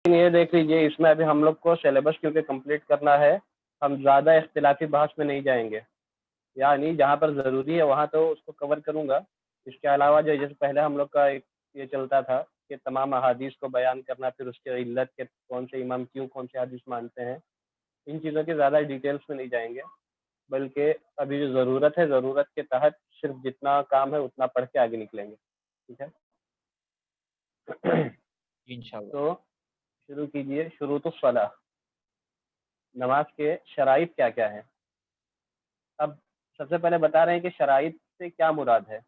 یہ دیکھ لیجیے اس میں ابھی ہم لوگ کو سلیبس کیونکہ کمپلیٹ کرنا ہے، ہم زیادہ اختلافی بحث میں نہیں جائیں گے، یعنی جہاں پر ضروری ہے وہاں تو اس کو کور کروں گا. اس کے علاوہ جو جیسے پہلے ہم لوگ کا ایک یہ چلتا تھا کہ تمام احادیث کو بیان کرنا، پھر اس کے علت کے کون سے امام کیوں کون سے حدیث مانتے ہیں، ان چیزوں کی زیادہ ڈیٹیلس میں نہیں جائیں گے، بلکہ ابھی جو ضرورت ہے ضرورت کے تحت صرف جتنا کام ہے اتنا پڑھ کے آگے نکلیں گے. ٹھیک ہے، انشاءاللہ. تو شروع کیجئے. شروط الصلاح، نماز کے شرائط کیا کیا ہیں. اب سب سے پہلے بتا رہے ہیں کہ شرائط سے کیا مراد ہے.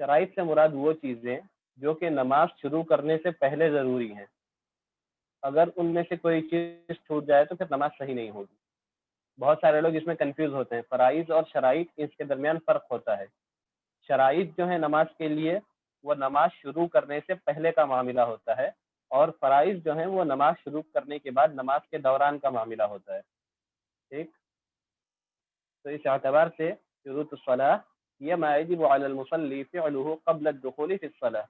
شرائط سے مراد وہ چیزیں جو کہ نماز شروع کرنے سے پہلے ضروری ہیں، اگر ان میں سے کوئی چیز چھوٹ جائے تو پھر نماز صحیح نہیں ہوگی. بہت سارے لوگ اس میں کنفیوز ہوتے ہیں. فرائض اور شرائط اس کے درمیان فرق ہوتا ہے. شرائط جو ہے نماز کے لیے وہ نماز شروع کرنے سے پہلے کا معاملہ ہوتا ہے، اور فرائض جو ہیں وہ نماز شروع کرنے کے بعد نماز کے دوران کا معاملہ ہوتا ہے. ٹھیک، تو اس اعتبار سے شروط الصلاح یہ ما یجب علی المصلی فعلہ قبل الدخول فی الصلاح،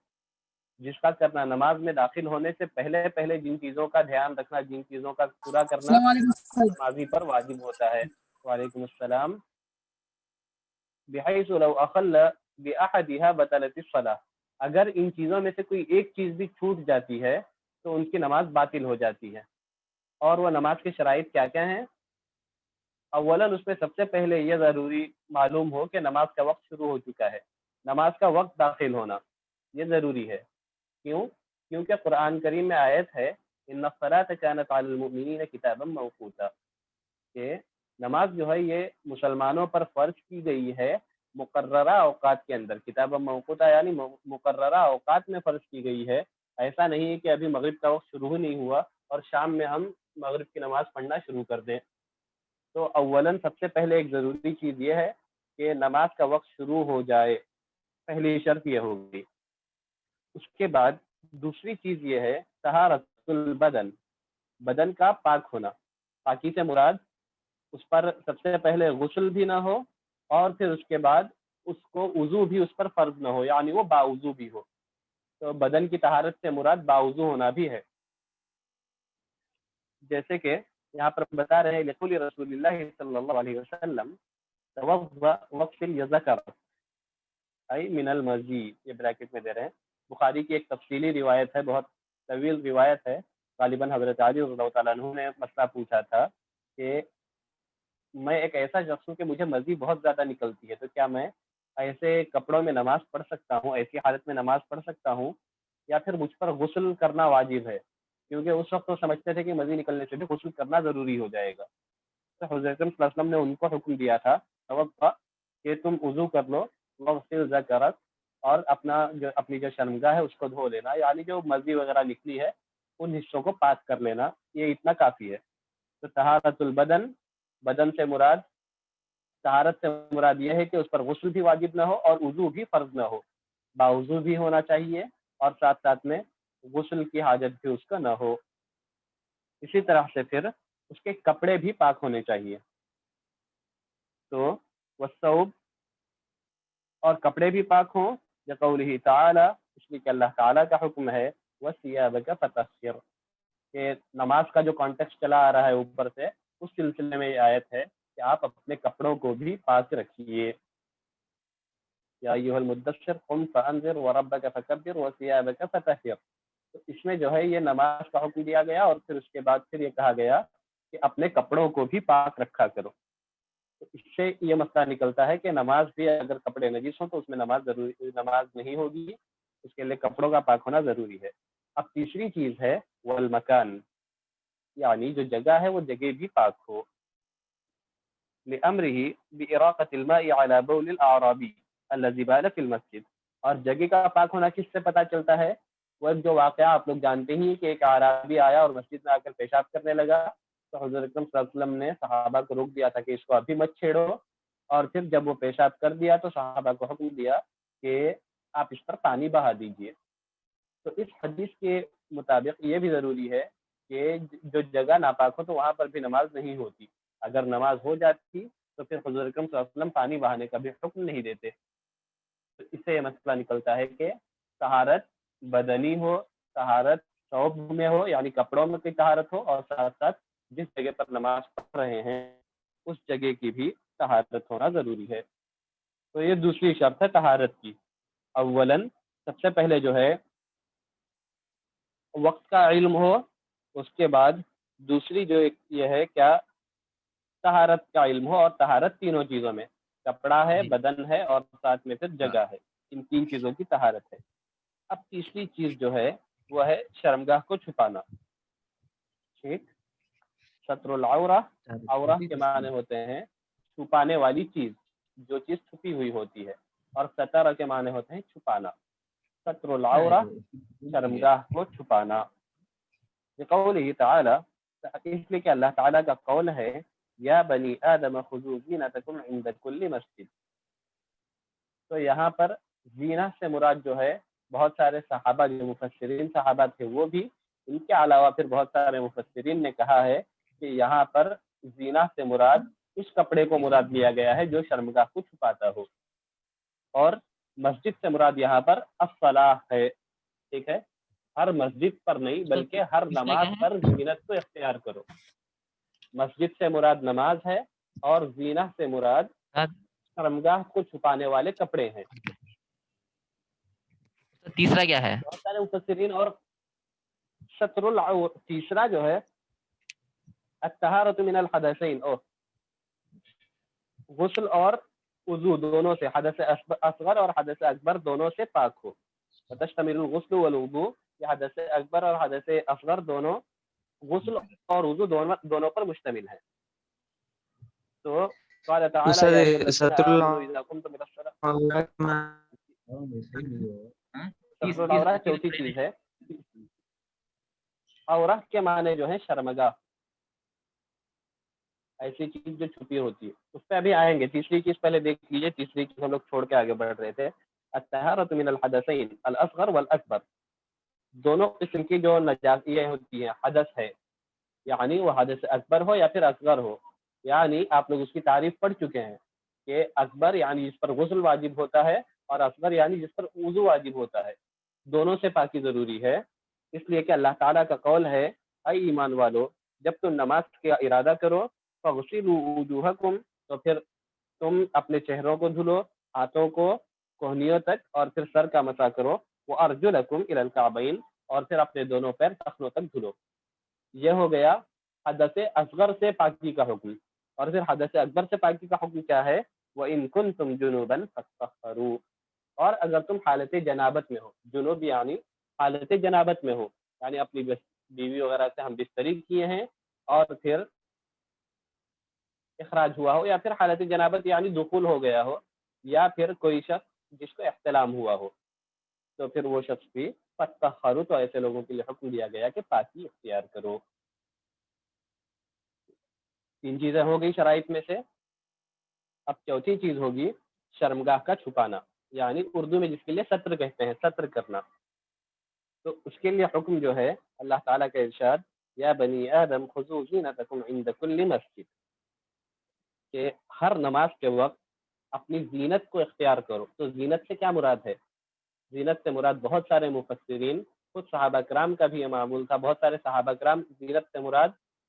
جس کا کرنا نماز میں داخل ہونے سے پہلے پہلے جن چیزوں کا دھیان رکھنا، جن چیزوں کا پورا کرنا السلام علیکم. نمازی پر واجب ہوتا ہے. وعلیکم السلام. بحیث لو اخل باحدها بطلت الصلاح، اگر ان چیزوں میں سے کوئی ایک چیز بھی چھوٹ جاتی ہے تو ان کی نماز باطل ہو جاتی ہے. اور وہ نماز کے شرائط کیا کیا ہیں؟ اولاً اس میں سب سے پہلے یہ ضروری معلوم ہو کہ نماز کا وقت شروع ہو چکا ہے، نماز کا وقت داخل ہونا یہ ضروری ہے. کیوں؟ کیونکہ قرآن کریم میں آیت ہے ان الصلاۃ کانت علی المؤمنین کتابا موقوتا، کہ نماز جو ہے یہ مسلمانوں پر فرض کی گئی ہے مقررہ اوقات کے اندر. کتابا موقوتا یعنی مقررہ اوقات میں فرض کی گئی ہے. ایسا نہیں ہے کہ ابھی مغرب کا وقت شروع نہیں ہوا اور شام میں ہم مغرب کی نماز پڑھنا شروع کر دیں. تو اولاً سب سے پہلے ایک ضروری چیز یہ ہے کہ نماز کا وقت شروع ہو جائے، پہلی شرط یہ ہوگی. اس کے بعد دوسری چیز یہ ہے طہارت البدن، بدن کا پاک ہونا. پاکی سے مراد اس پر سب سے پہلے غسل بھی نہ ہو، اور پھر اس کے بعد اس کو وضو بھی اس پر فرض نہ ہو، یعنی وہ باوضو بھی ہو. تو بدن کی طہارت سے مراد باوضو ہونا بھی ہے. جیسے کہ یہاں پر بتا رہے ہیں لقول رسول اللہ صلی اللہ علیہ وسلم توضأ واغسل ذکرک ای من المزی، یہ بریکٹ میں دے رہے ہیں. بخاری کی ایک تفصیلی روایت ہے، بہت طویل روایت ہے. غالباً حضرت علی رضی اللہ تعالیٰ عنہ نے مسئلہ پوچھا تھا کہ میں ایک ایسا شخص ہوں کہ مجھے مزی بہت زیادہ نکلتی ہے، تو کیا میں ایسے کپڑوں میں نماز پڑھ سکتا ہوں، ایسی حالت میں نماز پڑھ سکتا ہوں، یا پھر مجھ پر غسل کرنا واجب ہے؟ کیونکہ اس وقت تو سمجھتے تھے کہ مزی نکلنے سے بھی غسل کرنا ضروری ہو جائے گا. تو حضرت صلی اللہ علیہ وسلم نے ان کو حکم دیا تھا کہ تم وضو کر لو، واغسل ذکرک، اور اپنی جو شرمگاہ ہے اس کو دھو لینا، یعنی جو مزی وغیرہ نکلی ہے ان حصوں کو پاک کر لینا، یہ اتنا کافی ہے. تو طہارت البدن، بدن سے مراد، طہارت سے مراد یہ ہے کہ اس پر غسل بھی واجب نہ ہو اور وضو بھی فرض نہ ہو، باوضو بھی ہونا چاہیے، اور ساتھ ساتھ میں غسل کی حاجت بھی اس کا نہ ہو. اسی طرح سے پھر اس کے کپڑے بھی پاک ہونے چاہیے. تو والثوب، اور کپڑے بھی پاک ہوں، لقولہ تعالی، اس لیے کہ اللہ تعالیٰ کا حکم ہے وثیابک فطہر، کہ نماز کا جو کانٹیکسٹ چلا آ رہا ہے اوپر سے، اس سلسلے میں یہ آیت ہے کہ آپ اپنے کپڑوں کو بھی پاک رکھیے. یا ایھا المدثر قم فانذر وربک فکبر وثیابک فطہر. تو اس میں جو ہے یہ نماز کا حکم دیا گیا، اور پھر اس کے بعد پھر یہ کہا گیا کہ اپنے کپڑوں کو بھی پاک رکھا کرو. تو اس سے یہ مسئلہ نکلتا ہے کہ نماز بھی اگر کپڑے نجس ہوں تو اس میں نماز نہیں ہوگی، اس کے لیے کپڑوں کا پاک ہونا ضروری ہے. اب تیسری چیز ہے والمکان، یعنی جو جگہ ہے وہ جگہ بھی پاک ہو. لأمرہ بإراقة الماء على بول الأعرابی الذی بال فی المسجد. اور جگہ کا پاک ہونا کس سے پتہ چلتا ہے؟ وہ ایک جو واقعہ آپ لوگ جانتے ہی کہ ایک اعرابی آیا اور مسجد میں آ کر پیشاب کرنے لگا، تو حضرت اکرم صلی اللہ علیہ وسلم نے صحابہ کو روک دیا تھا کہ اس کو ابھی مت چھیڑو، اور پھر جب وہ پیشاب کر دیا تو صحابہ کو حکم دیا کہ آپ اس پر پانی بہا دیجئے. تو اس حدیث کے مطابق یہ بھی ضروری ہے کہ جو جگہ ناپاک ہو تو وہاں پر بھی نماز نہیں ہوتی. اگر نماز ہو جاتی تو پھر حضرت اکرم صلی اللہ علیہ وسلم پانی بہانے کا بھی حکم نہیں دیتے. تو اس سے یہ مسئلہ نکلتا ہے کہ طہارت بدنی ہو، طہارت ثوب میں ہو یعنی کپڑوں میں کوئی طہارت ہو، اور ساتھ ساتھ جس جگہ پر نماز پڑھ رہے ہیں اس جگہ کی بھی طہارت ہونا ضروری ہے۔ تو یہ دوسری شرط ہے طہارت کی۔ اولاً سب سے پہلے جو ہے وقت کا علم ہو، اس کے بعد دوسری جو یہ ہے کیا طہارت کا علم ہو، اور طہارت تینوں چیزوں میں، کپڑا ہے، جی بدن ہے، اور ساتھ میں پھر جگہ ہے، ان تین چیزوں کی طہارت ہے۔ اب تیسری چیز جو ہے وہ ہے شرمگاہ کو چھپانا۔ ٹھیک، ستر العورہ، عورہ کے معنی ہوتے ہیں چھپانے والی چیز، جو چیز چھپی ہوئی ہوتی ہے، اور ستر کے معنی ہوتے ہیں چھپانا۔ ستر العورہ، شرمگاہ کو چھپانا۔ بقوله تعالی، اس لیے کہ اللہ تعالیٰ کا قول ہے یا بنی آدم خذوا زینتکم عند کل مسجد۔ تو یہاں پر زینہ سے مراد جو ہے بہت سارے صحابہ جو مفسرین صحابہ تھے وہ بھی، ان کے علاوہ پھر بہت سارے مفسرین نے کہا ہے کہ یہاں پر زینہ سے مراد اس کپڑے کو مراد لیا گیا ہے جو شرمگاہ کو چھپاتا ہو، اور مسجد سے مراد یہاں پر الصلاۃ ہے۔ ٹھیک ہے، ہر مسجد پر نہیں بلکہ ہر نماز پر زینت کو اختیار کرو۔ مسجد سے مراد نماز ہے، اور زینہ سے مراد شرمگاہ کو چھپانے والے کپڑے ہیں۔ تیسرا کیا ہے؟ بہت سارے مفسرین، اور ستر العور، تیسرا جو ہے الطہارۃ من الحدثین، غسل اور وضو دونوں سے، حدث اصغر اور حدث اکبر دونوں سے پاک ہو۔ وتشتمل الغسل والوضوء، یہ حدث اکبر اور حدث اصغر دونوں غسل اور وضو دونوں پر مشتمل ہے۔ تو قال تعالی یا ایھا الذین آمنوا اذا قمتم الى الصلاۃ، چوتھی چیز ہے عورہ کے معنی جو ہے شرمگاہ، ایسی چیز جو چھپی ہوتی ہے، اس پہ ابھی آئیں گے۔ تیسری چیز پہلے دیکھ لیجیے، تیسری چیز ہم لوگ چھوڑ کے آگے بڑھ رہے تھے، الطہارۃ من الحدثین الاصغر والاکبر، دونوں قسم کی جو نجاسیاں ہوتی ہیں، حدث ہے یعنی وہ حدث اکبر ہو یا پھر اصغر ہو، یعنی آپ لوگ اس کی تعریف پڑھ چکے ہیں کہ اکبر یعنی جس پر غسل واجب ہوتا ہے، اور اصغر یعنی جس پر وضو واجب ہوتا ہے، دونوں سے پاکی ضروری ہے۔ اس لیے کہ اللہ تعالیٰ کا قول ہے اے ایمان والو، جب تم نماز کا ارادہ کرو فغسلوا وجوہکم، تو پھر تم اپنے چہروں کو دھلو، ہاتھوں کو کوہنیوں تک، اور پھر سر کا مسح کرو، وارجلکم الی الکعبین، اور پھر اپنے دونوں پیر ٹخنوں تک دھلو۔ یہ ہو گیا حدث اصغر سے پاکی کا حکم۔ اور پھر حدث اکبر سے پاکی کا حکم کیا ہے؟ وَإِن كُنتُمْ جُنُوبًا فَاطَّهِّرُوا، اور اگر تم حالت جنابت میں ہو، جنوب یعنی حالت جنابت میں ہو، یعنی اپنی بیوی وغیرہ سے ہم بستری کیے ہیں اور پھر اخراج ہوا ہو، یا پھر حالت جنابت یعنی دخول ہو گیا ہو، یا پھر کوئی شخص جس کو احتلام ہوا ہو، تو پھر وہ شخص بھی فَاطَّهِّرُوا، تو ایسے لوگوں کے لیے حکم دیا گیا کہ پاکی اختیار کرو۔ تین چیزیں ہو گئی شرائط میں سے۔ اب چوتھی چیز ہوگی شرمگاہ کا چھپانا، یعنی اردو میں جس کے لیے ستر کہتے ہیں، ستر کرنا۔ تو اس کے لیے حکم جو ہے اللہ تعالیٰ کا ارشاد یا بنی آدم خذوا زینتکم عند کل مسجد، کہ ہر نماز کے وقت اپنی زینت کو اختیار کرو۔ تو زینت سے کیا مراد ہے؟ زینت سے مراد بہت سارے مفسرین، خود صحابہ کرام کا بھی یہ معمول تھا، بہت سارے صحابہ کرام زینت سے مراد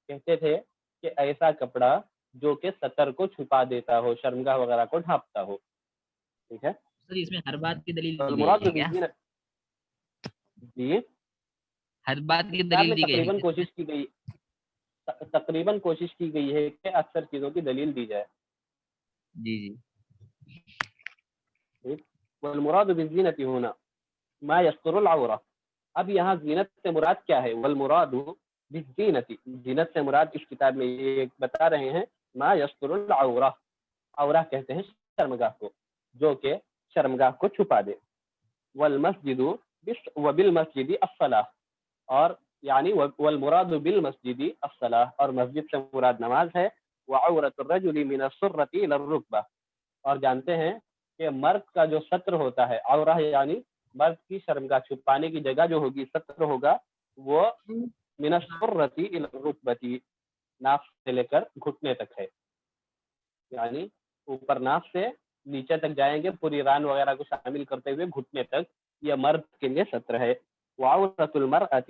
کہتے تھے کہ ایسا کپڑا جو کہ ستر کو چھپا دیتا ہو، شرمگاہ وغیرہ کو ڈھانپتا ہو۔ ٹھیک ہے، سر اس میں ہر بات کی دلیل دی المراد گئی ہے کیا؟ بالزینت، جی ہر بات کی کتاب میں دلیل دی گئی ہے تقریباً کوشش کی گئی ہے کہ اکثر چیزوں کی دلیل دی جائے۔ جی جی۔ والمراد بالزینت ہونا ما یستر العورہ، اب یہاں زینت سے مراد کیا ہے؟ والمراد بالزینت، زینت سے مراد اس کتاب میں یہ بتا رہے ہیں ما یستر العورہ، عورہ کہتے ہیں شرمگاہ کو، جو کہ شرمگاہ کو چھپا دے۔ والمسجد وبالمسجد الصلاۃ، اور یعنی والمراد بالمسجد الصلاۃ، اور مسجد سے مراد نماز ہے۔ وعورۃ الرجل من السرۃ الى الرکبہ، اور جانتے ہیں کہ مرد کا جو ستر ہوتا ہے، عورہ یعنی مرد کی شرمگاہ چھپانے کی جگہ جو ہوگی، ستر ہوگا، وہ من السرۃ الى الرکبۃ، ناف سے لے کر گھٹنے تک ہے، یعنی اوپر ناف سے نیچے تک جائیں گے، پوری ران وغیرہ کو شامل کرتے ہوئے گھٹنے تک، یہ مرد کے لیے ستر ہے۔ وعورۃ المرأۃ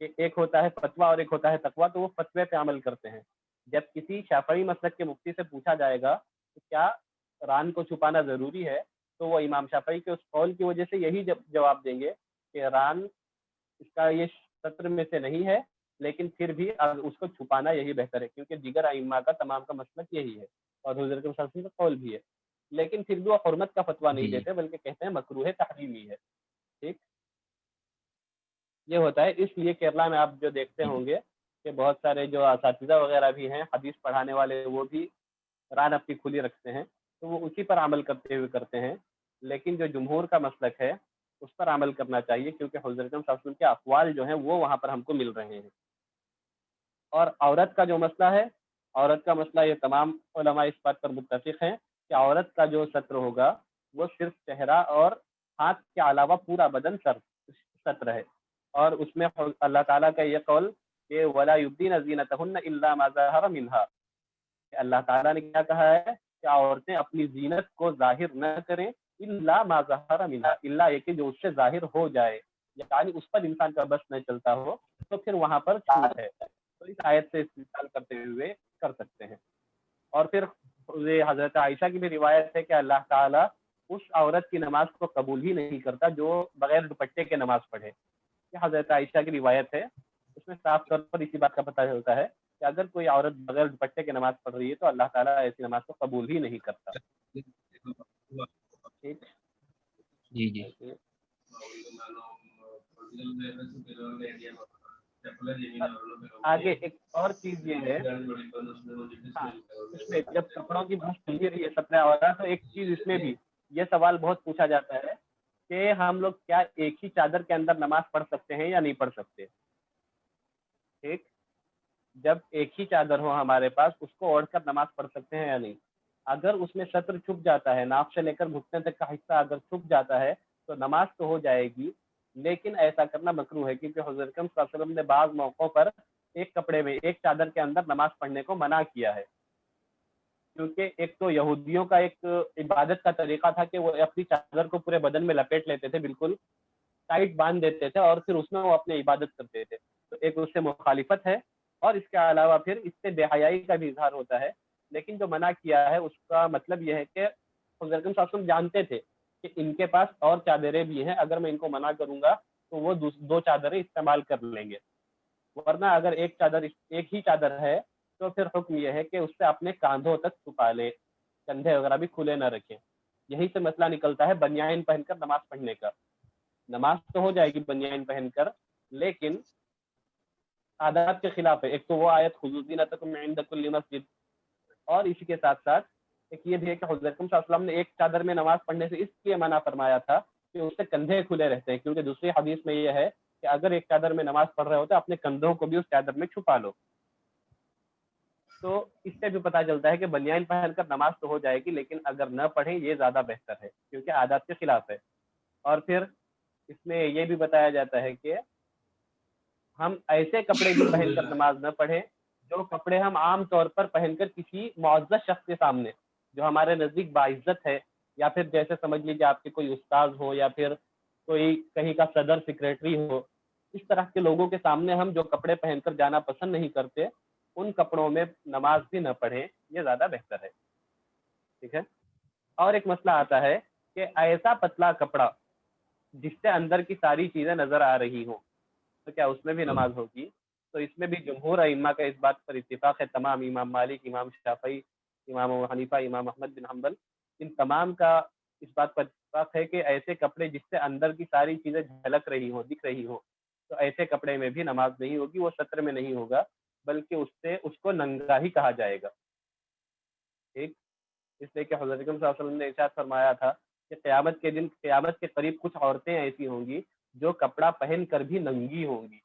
کہ ایک ہوتا ہے فتویٰ اور ایک ہوتا ہے تقویٰ، تو وہ فتوے پہ عمل کرتے ہیں. جب کسی شافعی مسلک کے مفتی سے پوچھا جائے گا کہ کیا ران کو چھپانا ضروری ہے، تو وہ امام شافعی کے اس قول کی وجہ سے یہی جواب دیں گے کہ ران اس کا یہ سطر میں سے نہیں ہے، لیکن پھر بھی اس کو چھپانا یہی بہتر ہے، کیونکہ دیگر ائمہ کا تمام کا مسلک یہی ہے اور حضور صلی اللہ علیہ وسلم کا قول بھی ہے. لیکن پھر بھی وہ حرمت کا فتویٰ نہیں جی دیتے، بلکہ کہتے ہیں مکروہ تحریمی ہے. ٹھیک، یہ ہوتا ہے. اس لیے کیرلا میں آپ جو دیکھتے جی ہوں گے کہ بہت سارے جو اساتذہ وغیرہ بھی ہیں حدیث پڑھانے والے، وہ بھی ران اپنی کھلی رکھتے ہیں، تو وہ اسی پر عمل کرتے ہوئے کرتے ہیں. لیکن جو جمہور کا مسلک ہے اس پر عمل کرنا چاہیے، کیونکہ حضرت صلی اللہ علیہ وسلم کے اقوال جو ہیں وہ وہاں پر ہم کو مل رہے ہیں. اور عورت کا جو مسئلہ ہے، عورت کا مسئلہ یہ تمام علماء اس بات پر متفق ہیں کہ عورت کا جو سطر ہوگا وہ صرف چہرہ اور ہاتھ کے علاوہ پورا بدن سطر ہے. اور اس میں اللہ تعالیٰ کا یہ قول کہ وَلَا يُبْدِينَ زِينَتَهُنَّ إِلَّا مَا ظَهَرَ مِنْهَا، کہ اللہ تعالیٰ نے کیا کہا ہے کہ عورتیں اپنی زینت کو ظاہر نہ کریں، الا ما ظہر منہا، الا یہ کہ جو اس سے ظاہر ہو جائے، یعنی اس پر انسان کا بس نہ چلتا ہو، تو پھر وہاں پر چھوٹ ہے. تو اس آیت سے استدلال کرتے ہوئے کر سکتے ہیں. اور پھر یہ حضرت عائشہ کی بھی روایت ہے کہ اللہ تعالیٰ اس عورت کی نماز کو قبول ہی نہیں کرتا جو بغیر دوپٹے کے نماز پڑھے. یہ حضرت عائشہ کی روایت ہے. اس میں صاف طور پر اسی بات کا پتہ چلتا ہے کہ اگر کوئی عورت بغیر دوپٹے کے نماز پڑھ رہی ہے تو اللہ تعالیٰ ایسی نماز کو قبول ہی نہیں کرتا. ٹھیک، جی جی آگے ایک اور چیز یہ ہے، ہاں، اس میں جب کپڑوں کی بحث چل رہی ہے سپنا والا، تو ایک چیز اس میں بھی یہ سوال بہت پوچھا جاتا ہے کہ ہم لوگ کیا ایک ہی چادر کے اندر نماز پڑھ سکتے ہیں یا نہیں پڑھ سکتے. ٹھیک، جب ایک ہی چادر ہو ہمارے پاس، اس کو اوڑھ کر نماز پڑھ سکتے ہیں یا نہیں. اگر اس میں سطر چھپ جاتا ہے، ناف سے لے کر گھٹنے تک کا حصہ اگر چھپ جاتا ہے تو نماز تو ہو جائے گی، لیکن ایسا کرنا مکروہ ہے، کیونکہ حضرت اکرم صلی اللہ علیہ وسلم نے بعض موقعوں پر ایک کپڑے میں ایک چادر کے اندر نماز پڑھنے کو منع کیا ہے. کیونکہ ایک تو یہودیوں کا ایک عبادت کا طریقہ تھا کہ وہ اپنی چادر کو پورے بدن میں لپیٹ لیتے تھے، بالکل ٹائٹ باندھ دیتے تھے، اور پھر اس میں وہ اپنی عبادت کرتے تھے. تو ایک اس سے مخالفت ہے، اور اس کے علاوہ پھر اس سے بے حیائی کا بھی اظہار ہوتا ہے. لیکن جو منع کیا ہے اس کا مطلب یہ ہے کہ حضرت صلی اللہ علیہ وسلم جانتے تھے کہ ان کے پاس اور چادریں بھی ہیں، اگر میں ان کو منع کروں گا تو وہ دو چادریں استعمال کر لیں گے. ورنہ اگر ایک ہی چادر ہے تو پھر حکم یہ ہے کہ اس سے اپنے کاندھوں تک چھپا لے، کندھے وغیرہ بھی کھلے نہ رکھیں. یہی سے مسئلہ نکلتا ہے بنیان پہن کر نماز پڑھنے کا. نماز تو ہو جائے گی بنیان پہن کر، لیکن عادات کے خلاف ہے. ایک تو وہ آیت خذوا زینتکم عند کل مسجد، اور اسی کے ساتھ ساتھ ایک یہ بھی ہے کہ حضرت صلی اللہ علیہ وسلم نے ایک چادر میں نماز پڑھنے سے اس لیے منع فرمایا تھا کہ اس سے کندھے کھلے رہتے ہیں، کیونکہ دوسری حدیث میں یہ ہے کہ اگر ایک چادر میں نماز پڑھ رہے ہو تو اپنے کندھوں کو بھی اس چادر میں چھپا لو. تو اس سے بھی پتہ چلتا ہے کہ بنیان پہن کر نماز تو ہو جائے گی، لیکن اگر نہ پڑھیں یہ زیادہ بہتر ہے، کیونکہ عادات کے خلاف ہے. اور پھر اس میں یہ بھی بتایا جاتا ہے کہ ہم ایسے کپڑے بھی پہن کر نماز نہ پڑھیں جو کپڑے ہم عام طور پر پہن کر کسی معزز شخص کے سامنے، جو ہمارے نزدیک باعزت ہے، یا پھر جیسے سمجھ لیجیے آپ کے کوئی استاد ہو یا پھر کوئی کہیں کا صدر سیکریٹری ہو، اس طرح کے لوگوں کے سامنے ہم جو کپڑے پہن کر جانا پسند نہیں کرتے، ان کپڑوں میں نماز بھی نہ پڑھیں، یہ زیادہ بہتر ہے. ٹھیک ہے. اور ایک مسئلہ آتا ہے کہ ایسا پتلا کپڑا جس سے اندر کی ساری چیزیں نظر آ رہی ہوں، تو کیا اس میں بھی نماز ہوگی؟ تو اس میں بھی جمہور ائمہ کا اس بات پر اتفاق ہے، تمام امام مالک، امام شافعی، امام ابو حنیفہ، امام احمد بن حنبل، ان تمام کا اس بات پر اتفاق ہے کہ ایسے کپڑے جس سے اندر کی ساری چیزیں جھلک رہی ہوں، دکھ رہی ہوں، تو ایسے کپڑے میں بھی نماز نہیں ہوگی. وہ سطر میں نہیں ہوگا، بلکہ اس کو ننگا ہی کہا جائے گا. ٹھیک، اس لیے کہ حضرت صلی اللہ علیہ وسلم نے ارشاد فرمایا تھا کہ قیامت کے دن، قیامت کے قریب کچھ عورتیں ایسی ہوں گی جو کپڑا پہن کر بھی ننگی ہوں گی.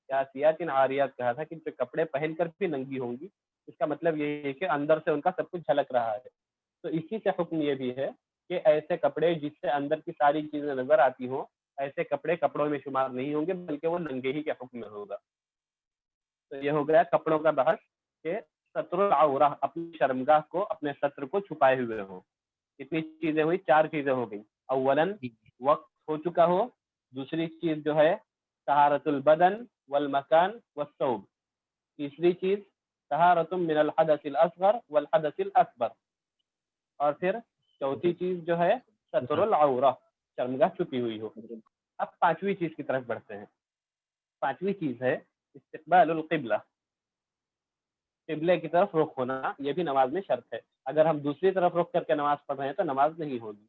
کاسیات عاریات کہا تھا کہ جو کپڑے پہن کر بھی ننگی ہوں گی، اس کا مطلب یہ ہے کہ اندر سے ان کا سب کچھ جھلک رہا ہے. تو اسی سے حکم یہ بھی ہے کہ ایسے کپڑے جس سے اندر کی ساری چیزیں نظر آتی ہوں، ایسے کپڑے کپڑوں میں شمار نہیں ہوں گے، بلکہ وہ ننگے ہی کے حکم میں ہوگا. تو یہ ہو گیا کپڑوں کا بحث کہ ستر العورہ، اپنی شرمگاہ کو، اپنے ستر کو چھپائے ہوئے ہوں. کتنی چیزیں ہوئی؟ 4 چیزیں ہو گئی. اولاً وقت ہو چکا ہو، دوسری چیز جو ہے طہارت البدن والمكان والثوب. تیسری چیز طہارۃ من الحدث الاصغر والحدث الاکبر. اور پھر چوتھی چیز جو ہے ستر العورہ، شرمگاہ چھپی ہوئی ہو. اب پانچویں چیز کی طرف بڑھتے ہیں. پانچویں چیز ہے استقبال القبلہ، قبلے کی طرف رخ ہونا. یہ بھی نماز میں شرط ہے. اگر ہم دوسری طرف رخ کر کے نماز پڑھ رہے ہیں تو نماز نہیں ہوگی.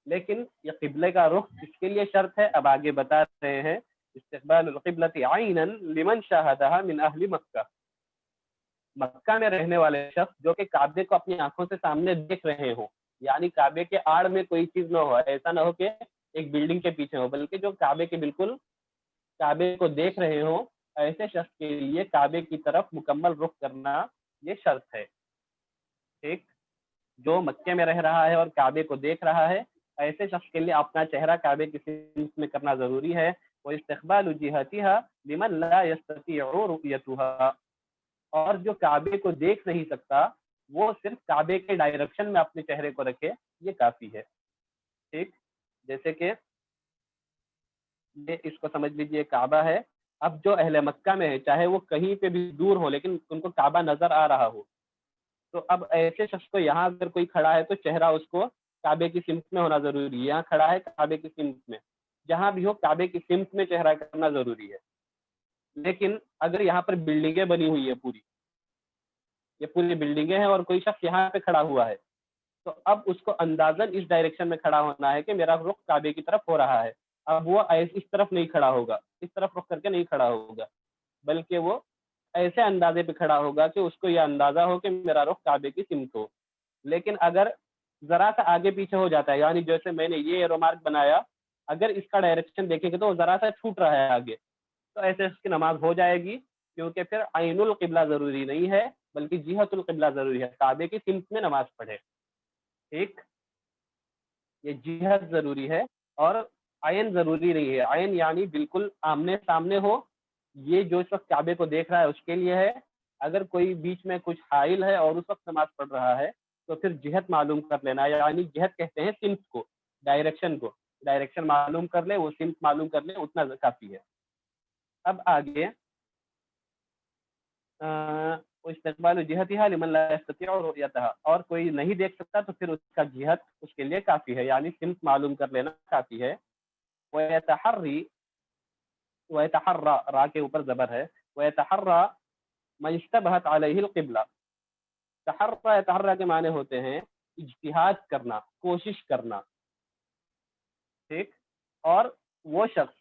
لیکن یہ قبلے کا رخ کس کے لیے شرط ہے اب آگے بتا رہے ہیں. استقبال القبلۃ عینا لمن شاہدها من اہل مکہ. مکہ میں رہنے والے شخص جو کہ کعبے کو اپنی آنکھوں سے سامنے دیکھ رہے ہوں، یعنی کعبے کے آڑ میں کوئی چیز نہ ہو. ایسا نہ ہو کہ ایک بلڈنگ کے پیچھے ہو، بلکہ جو کعبے کے بالکل کعبے کو دیکھ رہے ہوں، ایسے شخص کے لیے کعبے کی طرف مکمل رخ کرنا یہ شرط ہے. ٹھیک، جو مکے میں رہ رہا ہے اور کعبے کو دیکھ رہا ہے، ایسے شخص کے لیے اپنا چہرہ کعبے کی سمت میں کرنا ضروری ہے. واستقبال جہتها لمن لا يستطيع رؤيتها. اور جو کعبے کو دیکھ نہیں سکتا وہ صرف کعبے کے ڈائریکشن میں اپنے چہرے کو رکھے، یہ کافی ہے. ٹھیک، جیسے کہ یہ اس کو سمجھ لیجیے کعبہ ہے. اب جو اہل مکہ میں ہے، چاہے وہ کہیں پہ بھی دور ہو لیکن ان کو کعبہ نظر آ رہا ہو، تو اب ایسے شخص کو یہاں اگر کوئی کھڑا ہے تو چہرہ اس کو کعبے کی سمت میں ہونا ضروری ہے. یہاں کھڑا ہے کعبے کی سمت میں، جہاں بھی ہو کعبے کی سمت میں چہرہ کرنا ضروری ہے. لیکن اگر یہاں پر بلڈنگیں بنی ہوئی ہے، یہ پوری بلڈنگیں ہیں اور کوئی شخص یہاں پہ کھڑا ہوا ہے، تو اب اس کو اندازاً اس ڈائریکشن میں کھڑا ہونا ہے کہ میرا رخ کعبے کی طرف ہو رہا ہے. اب وہ اس طرف نہیں کھڑا ہوگا، اس طرف رخ کر کے نہیں کھڑا ہوگا، بلکہ وہ ایسے اندازے پہ کھڑا ہوگا کہ اس کو یہ اندازہ ہو کہ میرا رخ کعبے کی سمت ہو. لیکن اگر ذرا سا آگے پیچھے ہو جاتا ہے، یعنی جیسے میں نے یہ ریمارک بنایا، اگر اس کا ڈائریکشن دیکھیں گے تو وہ ذرا سا چھوٹ رہا ہے آگے، تو ایسے اس کی نماز ہو جائے گی. کیونکہ پھر عین القبلہ ضروری نہیں ہے بلکہ جہت القبلہ ضروری ہے. کعبے کی سمت میں نماز پڑھے. ٹھیک، یہ جہت ضروری ہے اور عین ضروری نہیں ہے. عین یعنی بالکل آمنے سامنے ہو، یہ جو اس وقت کعبے کو دیکھ رہا ہے اس کے لیے ہے. اگر کوئی بیچ میں کچھ حائل ہے اور اس وقت نماز پڑھ رہا ہے تو پھر جہت معلوم کر لینا، یعنی جہت کہتے ہیں سمت کو، ڈائریکشن کو. ڈائریکشن معلوم کر لے، وہ سمت معلوم کر لے، اتنا کافی ہے. اب آگے استقبال جہتها لمن لا يستطيع رؤيتها. اور کوئی نہیں دیکھ سکتا تو پھر اس کا جہت اس کے لیے کافی ہے، یعنی سمت معلوم کر لینا کافی ہے. ويتحرى را کے اوپر زبر ہے. ويتحرى ما اشتبهت عليه القبلہ. تحرى کے معنی ہوتے ہیں اجتہاد کرنا، کوشش کرنا. ٹھیک، اور وہ شخص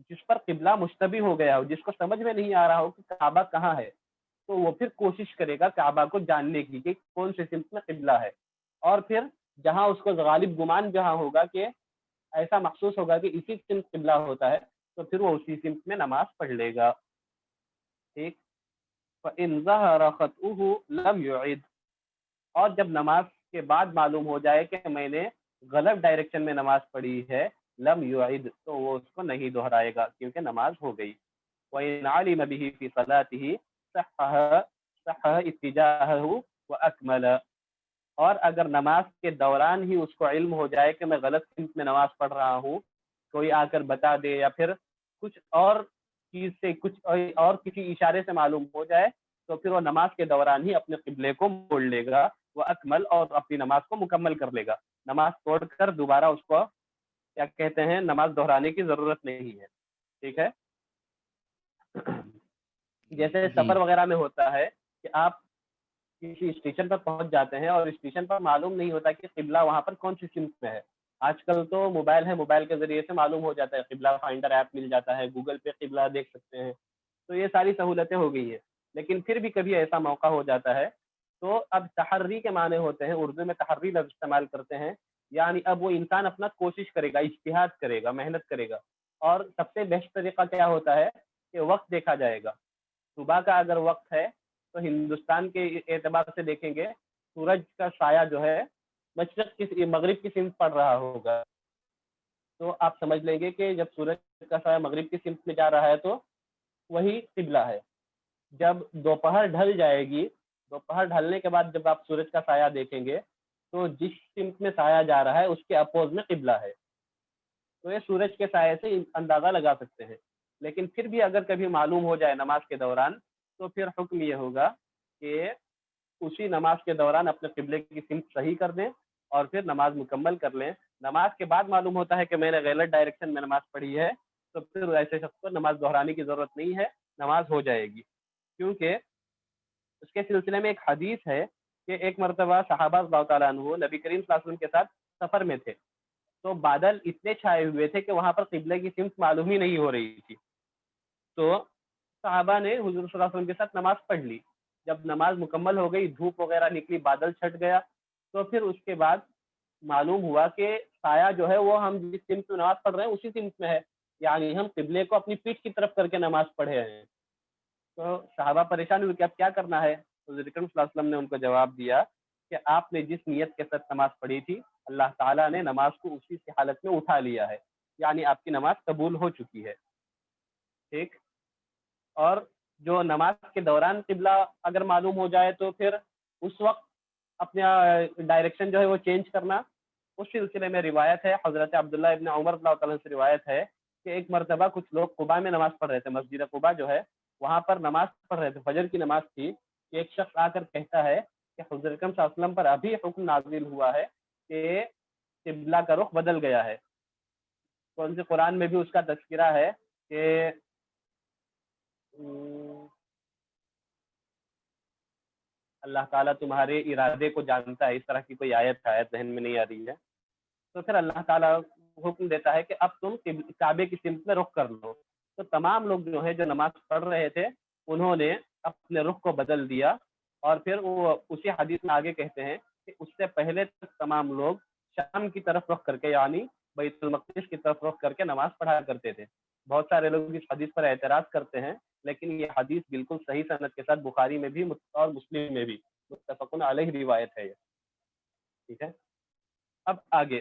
جس پر قبلہ مشتبہ ہو گیا ہو، جس کو سمجھ میں نہیں آ رہا ہو کہ کعبہ کہاں ہے، تو وہ پھر کوشش کرے گا کعبہ کو جاننے کی کہ کون سے سمت میں قبلہ ہے. اور پھر جہاں اس کو غالب گمان جہاں ہوگا کہ ایسا محسوس ہوگا کہ اسی سمت قبلہ ہوتا ہے، تو پھر وہ اسی سمت میں نماز پڑھ لے گا. ٹھیک، فَإِنْ ظَهَرَ خَطْئُهُ لَمْ يُعِدْ. اور جب نماز کے بعد معلوم ہو جائے کہ میں نے غلط ڈائریکشن میں نماز پڑھی ہے، لم يعد، تو وہ اس کو نہیں دہرائے گا کیونکہ نماز ہو گئی. وَإِنْ عَلِمَ بِهِ فِي صَلَاتِهِ صَحَّحَ اتِّجَاهَهُ وَأَكْمَلَ. اور اگر نماز کے دوران ہی اس کو علم ہو جائے کہ میں غلط سمت میں نماز پڑھ رہا ہوں، کوئی آ کر بتا دے یا پھر کچھ اور چیز سے، کچھ اور کسی اشارے سے معلوم ہو جائے، تو پھر وہ نماز کے دوران ہی اپنے قبلے کو موڑ لے گا. وہ اکمل، اور اپنی نماز کو مکمل کر لے گا. نماز توڑ کر دوبارہ اس کو کیا کہتے ہیں نماز دہرانے کی ضرورت نہیں ہے. ٹھیک ہے، جیسے سفر وغیرہ میں ہوتا ہے کہ آپ کسی اسٹیشن پر پہنچ جاتے ہیں اور اسٹیشن پر معلوم نہیں ہوتا کہ قبلہ وہاں پر کون سی سمت میں ہے. آج کل تو موبائل ہے، موبائل کے ذریعے سے معلوم ہو جاتا ہے، قبلہ فائنڈر ایپ مل جاتا ہے، گوگل پہ قبلہ دیکھ سکتے ہیں. تو یہ ساری سہولتیں ہو گئی ہیں. لیکن پھر بھی کبھی ایسا موقع ہو جاتا ہے تو اب تحری کے معنی ہوتے ہیں، اردو میں تحری لفظ استعمال کرتے ہیں، یعنی اب وہ انسان اپنا کوشش کرے گا، اجتہاد کرے گا، محنت کرے گا. اور سب سے بیسٹ طریقہ کیا ہوتا ہے کہ وقت دیکھا جائے گا. صبح کا اگر وقت ہے تو ہندوستان کے اعتبار سے دیکھیں گے سورج کا سایہ جو ہے مشرق کی مغرب کی سمت پڑ رہا ہوگا، تو آپ سمجھ لیں گے کہ جب سورج کا سایہ مغرب کی سمت میں جا رہا ہے تو وہی قبلہ ہے. جب دوپہر ڈھل جائے گی، دوپہر ڈھلنے کے بعد جب آپ سورج کا سایہ دیکھیں گے تو جس سمت میں سایہ جا رہا ہے اس کے اپوز میں قبلہ ہے. تو یہ سورج کے سائے سے اندازہ لگا سکتے ہیں. لیکن پھر بھی اگر کبھی معلوم ہو جائے نماز کے دوران تو پھر حکم یہ ہوگا کہ اسی نماز کے دوران اپنے قبلے کی سمت صحیح کر دیں اور پھر نماز مکمل کر لیں. نماز کے بعد معلوم ہوتا ہے کہ میں نے غلط ڈائریکشن میں نماز پڑھی ہے تو پھر ایسے شخص کو نماز دہرانے کی ضرورت نہیں ہے, نماز ہو جائے گی. کیونکہ اس کے سلسلے میں ایک حدیث ہے کہ ایک مرتبہ صحابہ رضی اللہ تعالیٰ عنہ نبی کریم صلی اللہ علیہ وسلم کے ساتھ سفر میں تھے, تو بادل اتنے چھائے ہوئے تھے کہ وہاں پر قبلے کی سمت معلوم ہی نہیں ہو رہی تھی. تو صحابہ نے حضور صلی اللہ علیہ وسلم کے ساتھ نماز پڑھ لی. جب نماز مکمل ہو گئی, دھوپ وغیرہ نکلی, بادل چھٹ گیا, تو پھر اس کے بعد معلوم ہوا کہ سایہ جو ہے وہ ہم جس سمت میں نماز پڑھ رہے ہیں اسی سمت میں ہے, یعنی ہم قبلے کو اپنی پیٹھ کی طرف کر کے نماز پڑھے ہیں. تو صحابہ پریشان ہوئے کہ اب کیا کرنا ہے. حضور اکرم صلی اللہ علیہ وسلم نے ان کو جواب دیا کہ آپ نے جس نیت کے ساتھ نماز پڑھی تھی اللہ تعالیٰ نے نماز کو اسی کی حالت میں اٹھا لیا ہے, یعنی آپ کی نماز قبول ہو چکی ہے. ٹھیک. اور جو نماز کے دوران قبلہ اگر معلوم ہو جائے تو پھر اس وقت اپنا ڈائریکشن جو ہے وہ چینج کرنا. اس سلسلے میں روایت ہے حضرت عبداللہ ابن عمر رضی اللہ تعالیٰ سے روایت ہے کہ ایک مرتبہ کچھ لوگ قباء میں نماز پڑھ رہے تھے, مسجد قباء جو ہے وہاں پر نماز پڑھ رہے تھے, فجر کی نماز تھی. کہ ایک شخص آ کر کہتا ہے کہ حضور اکرم صلی اللہ علیہ وسلم پر ابھی حکم نازل ہوا ہے کہ قبلہ کا رخ بدل گیا ہے. کون سے قرآن میں بھی اس کا تذکرہ ہے کہ اللہ تعالیٰ تمہارے ارادے کو جانتا ہے, اس طرح کی کوئی آیت ذہن میں نہیں آ رہی ہے. تو پھر اللہ تعالیٰ حکم دیتا ہے کہ اب تم کعبے کی سمت میں رخ کر لو. تو تمام لوگ جو ہے جو نماز پڑھ رہے تھے انہوں نے اپنے رخ کو بدل دیا, اور پھر وہ اسی حدیث میں آگے کہتے ہیں کہ اس سے پہلے تک تمام لوگ شام کی طرف رخ کر کے یعنی بیت المقدس کی طرف رخ کر کے نماز پڑھا کرتے تھے. بہت سارے لوگ اس حدیث پر اعتراض کرتے ہیں, لیکن یہ حدیث بالکل صحیح سند کے ساتھ بخاری میں بھی اور مسلم میں بھی متفق علیہ روایت ہے یہ. ٹھیک ہے. اب آگے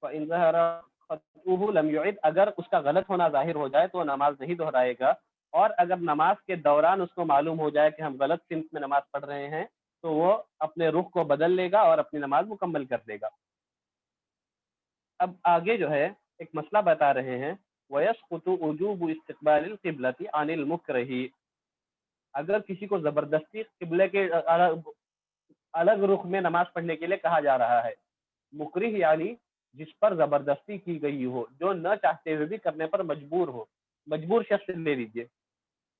فَإِنْ ظَهَرَ خَطْئُهُ لَمْ يُعِدْ, اگر اس کا غلط ہونا ظاہر ہو جائے تو نماز نہیں دہرائے گا, اور اگر نماز کے دوران اس کو معلوم ہو جائے کہ ہم غلط سمت میں نماز پڑھ رہے ہیں تو وہ اپنے رخ کو بدل لے گا اور اپنی نماز مکمل کر دے گا. اب آگے جو ہے ایک مسئلہ بتا رہے ہیں, وَيَسْقُطُ وُجُوبُ اسْتِقْبَالِ الْقِبْلَةِ عَنِ الْمُكْرَهِ, اگر کسی کو زبردستی قبلے کے الگ رخ میں نماز پڑھنے کے لیے کہا جا رہا ہے, مکرہ یعنی جس پر زبردستی کی گئی ہو, جو نہ چاہتے ہوئے بھی کرنے پر مجبور ہو. مجبور شخص لے لیجیے,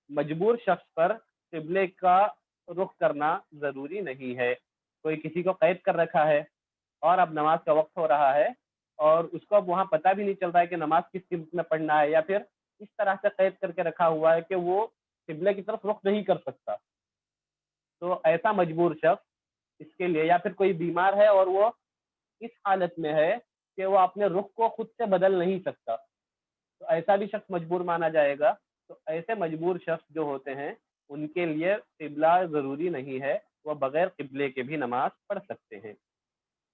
مجبور شخص پر قبلے کا رخ کرنا ضروری نہیں ہے. کوئی کسی کو قید کر رکھا ہے اور اب نماز کا وقت ہو رہا ہے اور اس کو اب وہاں پتہ بھی نہیں چل رہا ہے کہ نماز کس سمت میں پڑھنا ہے, یا پھر اس طرح سے قید کر کے رکھا ہوا ہے کہ وہ قبلے کی طرف رخ نہیں کر سکتا. تو ایسا مجبور شخص اس کے لیے, یا پھر کوئی بیمار ہے اور وہ اس حالت میں ہے کہ وہ اپنے رخ کو خود سے بدل نہیں سکتا, تو ایسا بھی شخص مجبور مانا جائے گا. تو ایسے مجبور شخص جو ہوتے ہیں ان کے لیے قبلہ ضروری نہیں ہے, وہ بغیر قبلے کے بھی نماز پڑھ سکتے ہیں.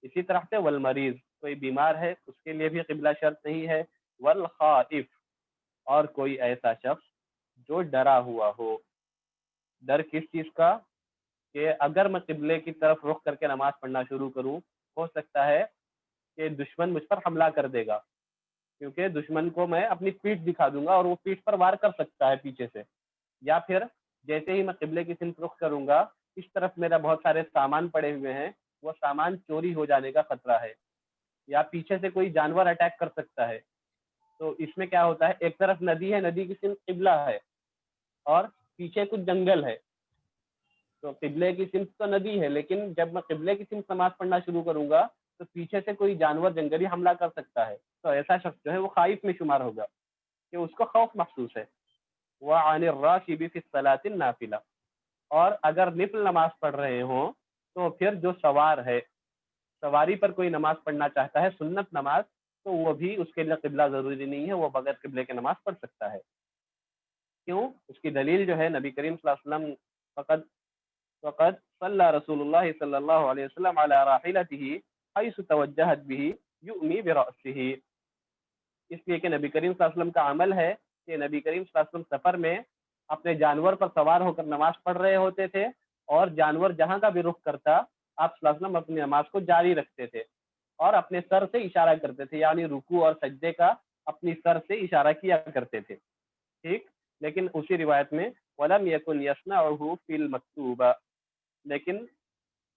اسی طرح سے والمریض, کوئی بیمار ہے اس کے لیے بھی قبلہ شرط نہیں ہے. والخائف, اور کوئی ایسا شخص جو ڈرا ہوا ہو. ڈر کس چیز کا؟ کہ اگر میں قبلے کی طرف رخ کر کے نماز پڑھنا شروع کروں, ہو سکتا ہے کہ دشمن مجھ پر حملہ کر دے گا, کیونکہ دشمن کو میں اپنی پیٹھ دکھا دوں گا اور وہ پیٹھ پر وار کر سکتا ہے پیچھے سے. یا پھر جیسے ہی میں قبلے کی سمت رخ کروں گا, اس طرف میرا بہت سارے سامان پڑے ہوئے ہیں, وہ سامان چوری ہو جانے کا خطرہ ہے. یا پیچھے سے کوئی جانور اٹیک کر سکتا ہے. تو اس میں کیا ہوتا ہے, ایک طرف ندی ہے, ندی کی سمت قبلہ ہے, اور پیچھے کچھ جنگل ہے. تو قبلے کی سمت تو ندی ہے, لیکن جب میں قبلے کی سمت نماز پڑھنا شروع کروں گا تو پیچھے سے کوئی جانور جنگلی حملہ کر سکتا ہے. تو ایسا شخص جو ہے وہ خائف میں شمار ہوگا, کہ اس کو خوف محسوس ہے. وَعَنِ الرَّاكِبِ فِي الصَّلَاةِ النَّافِلَةِ, اور اگر نفل نماز پڑھ رہے ہوں تو پھر جو سوار ہے, سواری پر کوئی نماز پڑھنا چاہتا ہے سنت نماز, تو وہ بھی اس کے لیے قبلہ ضروری نہیں ہے, وہ بغیر قبلے کے نماز پڑھ سکتا ہے. کیوں؟ اس کی دلیل جو ہے نبی کریم صلی اللہ علیہ وسلم فقد صلی رسول اللہ صلی اللہ علیہ وسلم علی راحلته حیث توجہت به یؤمی برأسه, اس لیے کہ نبی کریم صلی اللہ علیہ وسلم کا عمل ہے کہ نبی کریم صلی اللہ علیہ وسلم سفر میں اپنے جانور پر سوار ہو کر نماز پڑھ رہے ہوتے تھے, اور جانور جہاں کا بھی رخ کرتا آپ صلی اللہ علیہ وسلم اپنی نماز کو جاری رکھتے تھے اور اپنے سر سے اشارہ کرتے تھے, یعنی رکوع اور سجدے کا اپنی سر سے اشارہ کیا کرتے تھے. ٹھیک, لیکن اسی روایت میں ولم یکن یصنعہ فی المکتوبہ, لیکن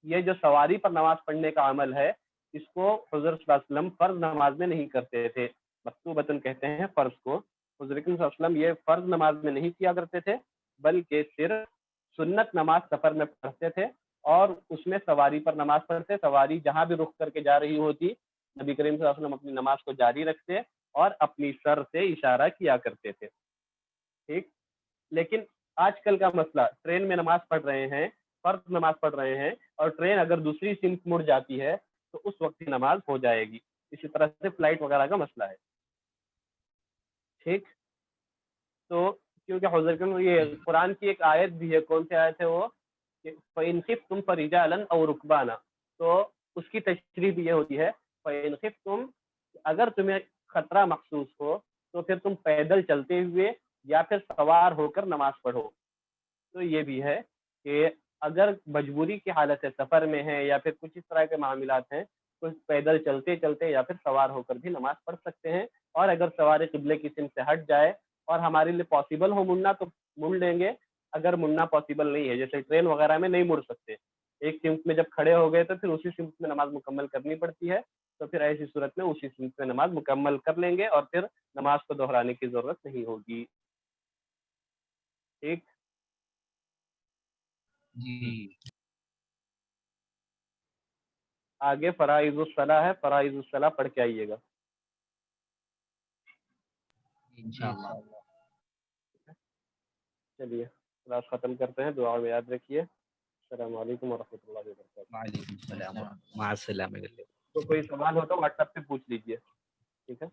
یہ جو سواری پر نماز پڑھنے کا عمل ہے اس کو حضور صلی اللہ علیہ وسلم فرض نماز میں نہیں کرتے تھے. مکتوبۃ کہتے ہیں فرض کو. حضور صلی اللہ علیہ وسلم یہ فرض نماز میں نہیں کیا کرتے تھے, بلکہ صرف سنت نماز سفر میں پڑھتے تھے, اور اس میں سواری پر نماز پڑھتے. سواری جہاں بھی رخ کر کے جا رہی ہوتی, نبی کریم صلی اللہ علیہ وسلم اپنی نماز کو جاری رکھتے اور اپنی سر سے اشارہ کیا کرتے تھے. ٹھیک, لیکن آج کل کا مسئلہ, ٹرین میں نماز پڑھ رہے ہیں, فرض نماز پڑھ رہے ہیں, اور ٹرین اگر دوسری سمت مڑ جاتی ہے تو اس وقت کی نماز ہو جائے گی. اسی طرح سے فلائٹ وغیرہ کا مسئلہ ہے. ٹھیک, تو کیونکہ حضرت یہ قرآن کی ایک آیت بھی ہے, کون سی آیت ہے وہ, فَإِنْ خِفْتُمْ فَرِجَالًا أَوْ رُكْبَانًا, تو اس کی تشریح بھی یہ ہوتی ہے فَإِنْ خِفْتُمْ, اگر تمہیں خطرہ محسوس ہو تو پھر تم پیدل چلتے ہوئے یا پھر سوار ہو کر نماز پڑھو. تو یہ بھی ہے کہ اگر مجبوری کی حالت ہے, سفر میں ہے یا پھر کچھ اس طرح کے معاملات ہیں, تو پیدل چلتے چلتے یا پھر سوار ہو کر بھی نماز پڑھ سکتے ہیں. اور اگر سواری قبلے کی سمت سے ہٹ جائے اور ہمارے لیے پاسبل ہو مڑنا تو مڑ لیں گے, اگر مڑنا پاسبل نہیں ہے, جیسے ٹرین وغیرہ میں نہیں مڑ سکتے, ایک سمت میں جب کھڑے ہو گئے تو پھر اسی سمت میں نماز مکمل کرنی پڑتی ہے, تو پھر ایسی صورت میں اسی سمت میں نماز مکمل کر لیں گے اور پھر نماز کو دہرانے کی ضرورت نہیں ہوگی. ٹھیک, جی آگے فرائض الصلاح ہے, فرائض الصلاح پڑھ کے آئیے گا. انشاءاللہ. چلیے کلاس ختم کرتے ہیں, دعا میں یاد رکھیے. السلام علیکم ورحمۃ اللہ وبرکاتہ. وعلیکم السلام. مع السلامہ. تو کوئی سوال ہو تو واٹس ایپ پہ پوچھ لیجیے. ٹھیک ہے.